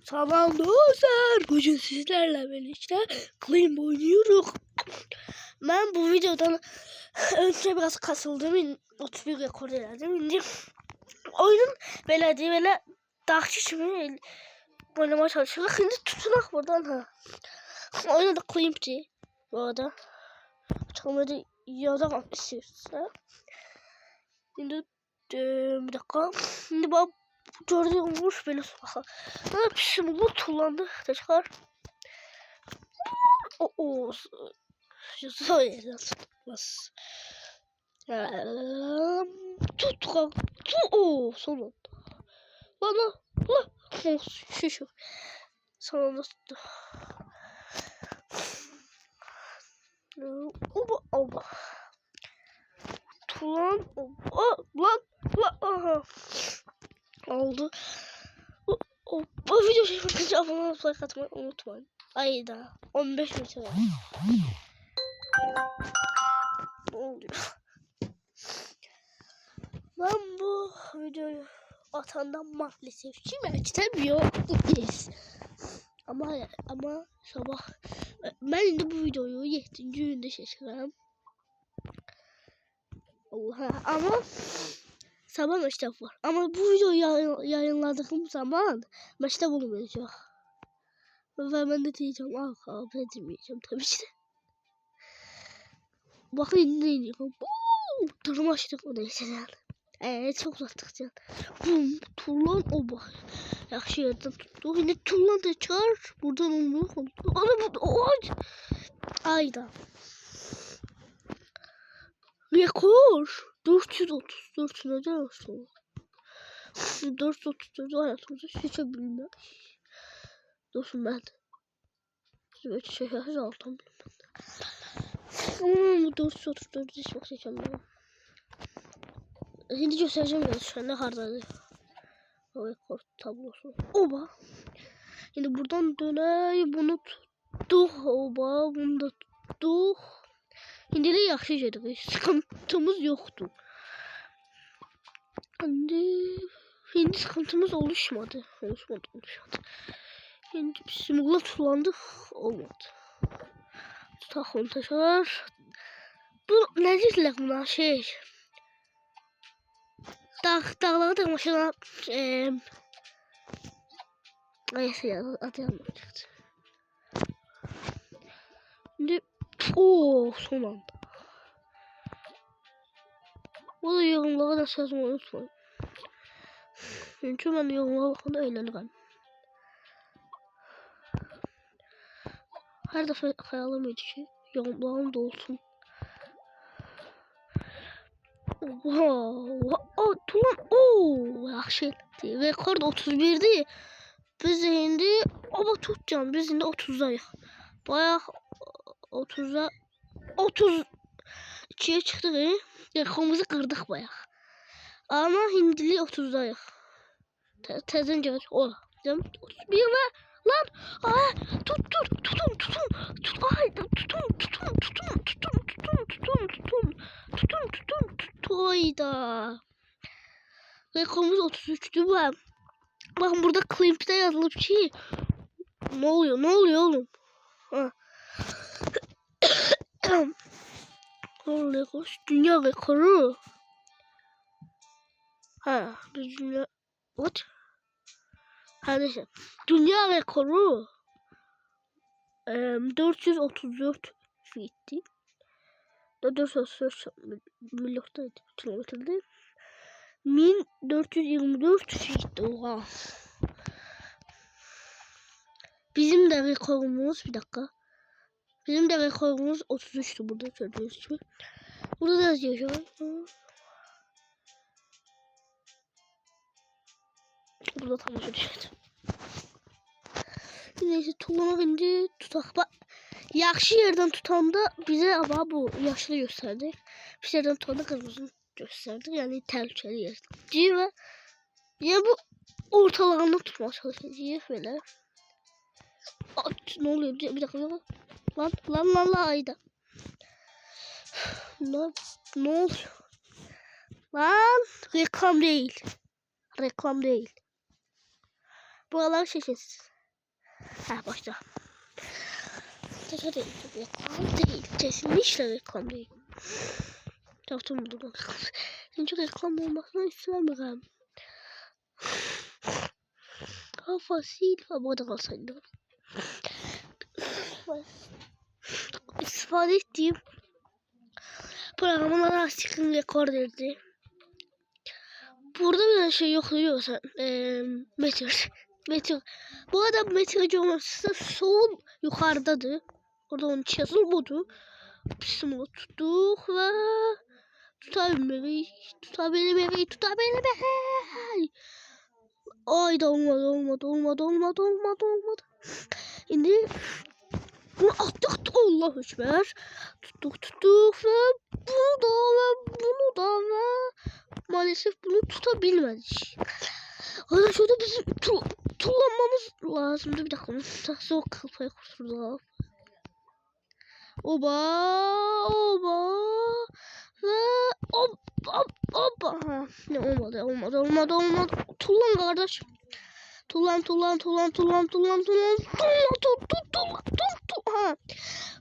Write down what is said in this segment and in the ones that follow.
Tamam dostlar. Bugün sizlerle birlikte Climb oynuyoruz. Ben bu videodan önce biraz kasıldım. 31 rekor elədim. İndi oyunun böyle dağ kimi oynamaya çalışırıq. Şimdi tutunaq buradan ha. Oyun da Climb'di bu arada. Çalmadı yazamam istiyorsa. Şimdi bir dakika. Şimdi bak gördüğümüz böyle sokağa. Ne yapışım bu tullandı tekrar. O söyle tutmaz. Tut o sonunda. Bana şu sonunda tuttu. Oba. Tulan lan aha. Oldu. O video çekmek abone olup like atmayı unutmayın. Ayda 15 metre var. Ne oluyor? Ben bu videoyu atandan maalesef çekmek istemiyoruz. Ama sabah ben de bu videoyu 7. günde çekeceğim. Oha ama sabah mektep var. Ama bu videoyu yayınladığım zaman mektep olmayacak. Ve ben de diyeceğim kahve edemeyeceğim tabii ki de. Bakın ne diyeceğim. Durum açtık o neyse yani. Çok uzattık can. Turlan oba. Yaxşı yerden tuttu. Yine turlan da çıkar. Buradan olmuyor. Ana bu ayda. Rekor. 434 neden olsun? 434 hayatımızda seçebilmek. Dostum ben. Evet şey aldım. Bu 434 seçmek seçemiyorum. Şimdi göstereceğim biraz şu anda hardadır. O rekor tablosu. Oba. Şimdi buradan döney bunu tuttuk. Oba bunu da tuttuk. Şimdi de yaxşı gedik. Sıkıntımız yoktu. Şimdi sıkıntımız oluşmadı. Şimdi simula tulandık. Olmadı. Tutaq onu tekrar. Bu ne deyirlər buna şey. Dağlara tırmaşılan neyse ya adı yanına çıktı. Şimdi son anda. Bu da yorumlara da yazmayı unutmayın. Çünkü ben yorumlara bakımda eğlenirim. Her defa hayalim idi ki yorumlarım da olsun. Tulan yaxşı. Rekord 31'di. Biz indi ama tutacağım. Biz indi 30'dayıq. Bayaq 30'a 32'ye çıxdıq. Rekordumuzu qırdıq bayaq. Ama indili 30'dayıq. Təzən gəlir. O. 31 və lan tutun. Ay tutun. Hayda. Rekorumuz 33'tü bu. Bakın burada Climb'de yazılıp ki ne oluyor oğlum? Dünya rekoru. Dünya what? Neyse. Dünya rekoru 434 feet'ti. 434 milyondaydı kilometrede. 1424 feet. Oha. Bizim de rekorumuz bir dakika. Bizim de rekorumuz 33'tü burada gördüğünüz gibi. Burada da yazıyor. Burada tam şöyle. Neyse tuluma indi tutak. Bak yaxşı yerden tutanda bize ama bu yaşlı gösterdi. Bir yerden tutanda kırmızı gösterdi. Yani tehlikeli yerden. Ve ya bu ortalarında tutmaya çalışacağız böyle. Ne oluyor? Bir dakika. Lan ayda. Ne oluyor? Lan reklam değil. Buralar şişesiz. Ha başla. Reklam değil. Kesinlikle reklam değil. Yaptım bunu. Çünkü reklam olmasını istemiyorum. Fasil abone olsaydım. İstifade ettiğim programın arasını rekor verdi. Burada bir şey yok diyorsan meteor. Bu adam meteor olmazsa sol yukarıdadır. Orada onun için yazılı. Biz bunu tuttuk ve tutabilmeyi. Ay da olmadı. Şimdi bunu attık. Allahu Ekber. Tuttuk ve bunu da ve maalesef bunu tutabilmedik. Şurada bizim tullanmamız lazımdı. Bir dakika. Zor kafayı kurtuldu. Oba ve hoppa. Ne olmadı. Tullan kardeş. Tullan. Ha.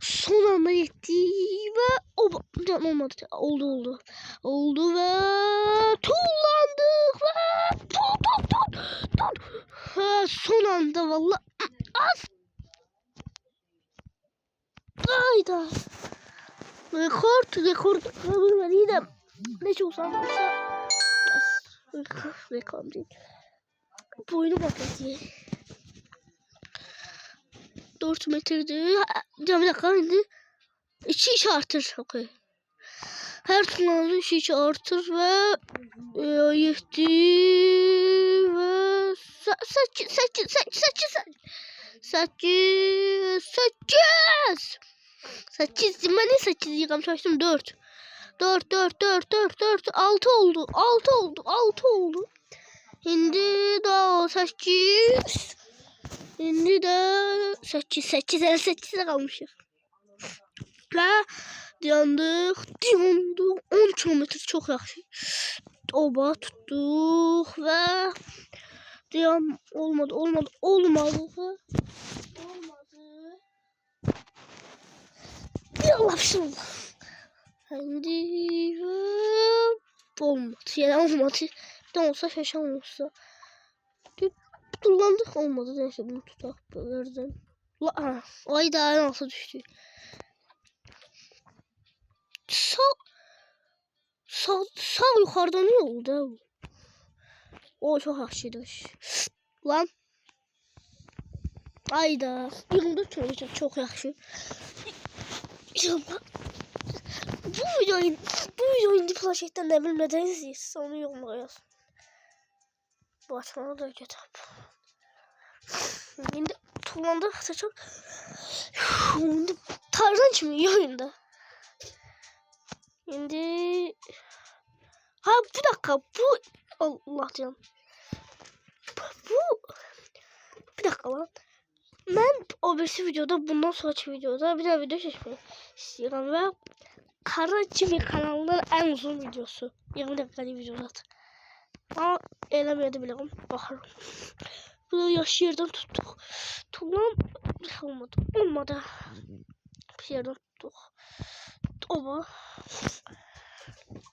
Son anda yetti ve oba. Ne olmadı. Oldu ve tullandık ve tut. Ha, son anda vallahi az. Hayda. Rekor bilmediği de ne çok sanmışsa reklam değil. Boynu bakıyor. 4 metrede. Bir dakika indi. 2 iş artır. Okay. Her turnuvada 2 iş artır ve yetti ve 8 ben 8 yıkam çalıştım 4 6 oldu. Şimdi daha 8 şimdi de 8'e kalmışız. Ve dayandık 10 kilometre çok yaxşı. Oba tuttuk ve dayan olmadı. Yallah şimdi olmadı. Yani olmadı. Ne olsa şaşan olsa. Kullandık olmadı. Neyse bunu tutak böylerden. Ay daha nasıl düştü. Sağ yukarıda ne oldu? O çok aşırıdır. Lan. Ayda. 24 olacak çok yaxşı. Bu videoyu indi flaşetten ne bilmeden izleyiz. Onu yorumlara yazın. Bu açmana da kitap. Şimdi kullandık çok. Şimdi tarzan kimi oyunda. Şimdi bir dakika bu Allah canım. Bir dakika lan. Ben o birisi videoda bundan sonraki videoda bir daha video çekmeyi istiyorum ve Kara Cimi kanalının en uzun videosu. 20 dakikalık video zaten. Ama eləmeyebilirim. Bakalım. Bunu yaş yerden tuttuk. Tuğlam olmadı. Bir yerden tuttuk. Oba.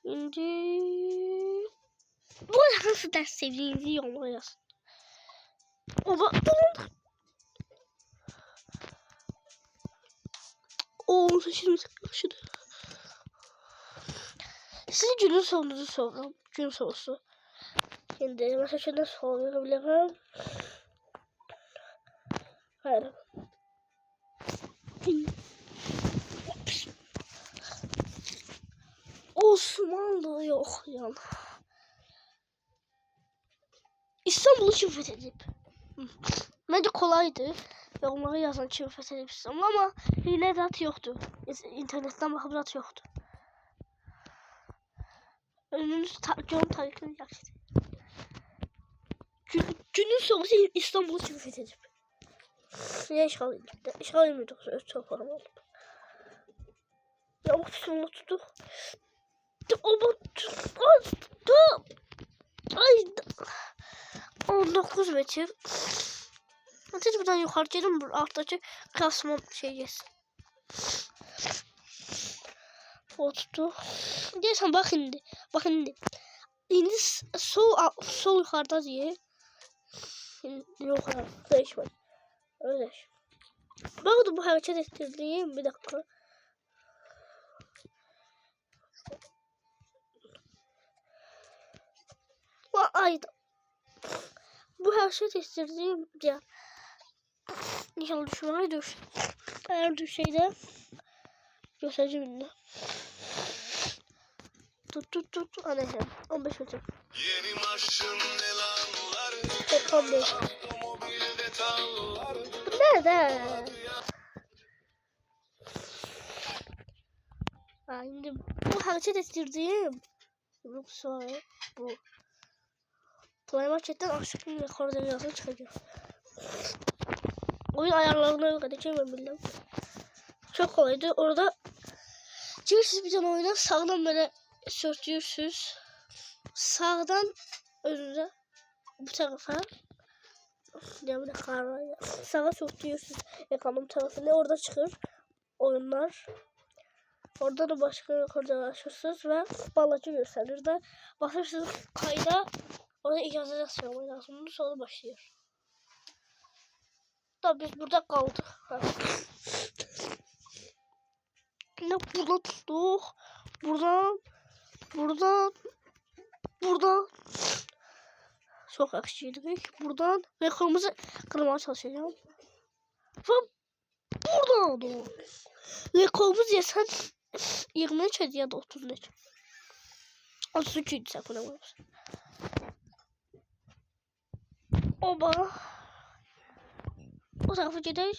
Şimdi bu nasıl ders sevdiğinizi yorumlara yazın. Oba. Oo saçım yaşadı. Size günün sorunuzu soralım. Gün sorusu. Şimdi mesela şöyle sorabilirim. Hayır. Osmanlı yok ya. İstanbul'u kim fethedip? Bence kolaydı. Ve onları yazan kim fethedip İstanbul ama hile zat yoktu. İnternetten bakıp zat yoktu. Önümüz John tarihini yakıştı. Günün sorusu İstanbul'u kim fethedip? Ya işgal edildi. Çok falan oldu. Ya bu sonunda tuttuk. Ay 19 metre. Artık buradan yukarı gelin. Bu alttaki klasman şey gelsin. Oturdu. Deyirsən bak indi. Bak indi. İndi sol yukarıda diye. Yok ya. Değişmedi. Öyle. Bakın bu hareket ettirdiğim bir dakika. Ayda. Bu hareket ettirdiğim ya. İnşallah düşmeye düş. Eğer düşeyde göstereceğim indi. Tut. Neyse 15 metre. Yeni marşın elanlar. Ekran değil. Nerede? Şimdi bu hareket ettirdiğim sonra bu Play Market'ten aşkın rekor dünyasına çıkacak. Oyun ayarlarına öğreteceğim ben bildim. Çok kolaydı. Orada girirsiniz bir tane oyuna sağdan böyle sürtüyorsunuz. Sağdan önünüze bu tarafa yani sağa sürtüyorsunuz ekranın tarafına orada çıkır oyunlar. Orada da başka rekorlar açıyorsunuz ve balacı gösterir de basıyorsunuz kayda orada icazet yazmamız lazım. Sonra başlıyor. Tabii biz burada kaldık. Ne burada tuttuk. Buradan. Çok akışıydık. Buradan rekorumuzu kırmaya çalışacağım. Ve buradan oldu. Rekorumuz yesen 23 ya da 33. 33 idi sen buna. Oba. O tarafa gidelim.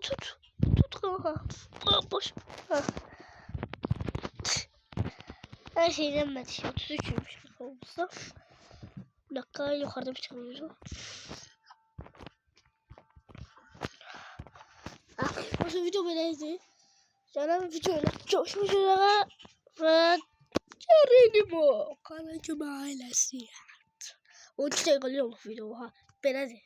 Tut kanka. Boş. Her şey denmedi. 33'müş rekorumuzda. Bir dakika yukarıda bir çıkıyoruz. Bu video böyleydi. Canım videoyla coşmuş üzere ve Geronimo kanacım ailesi. 13 dakika oluyor bu video. Böyleydi.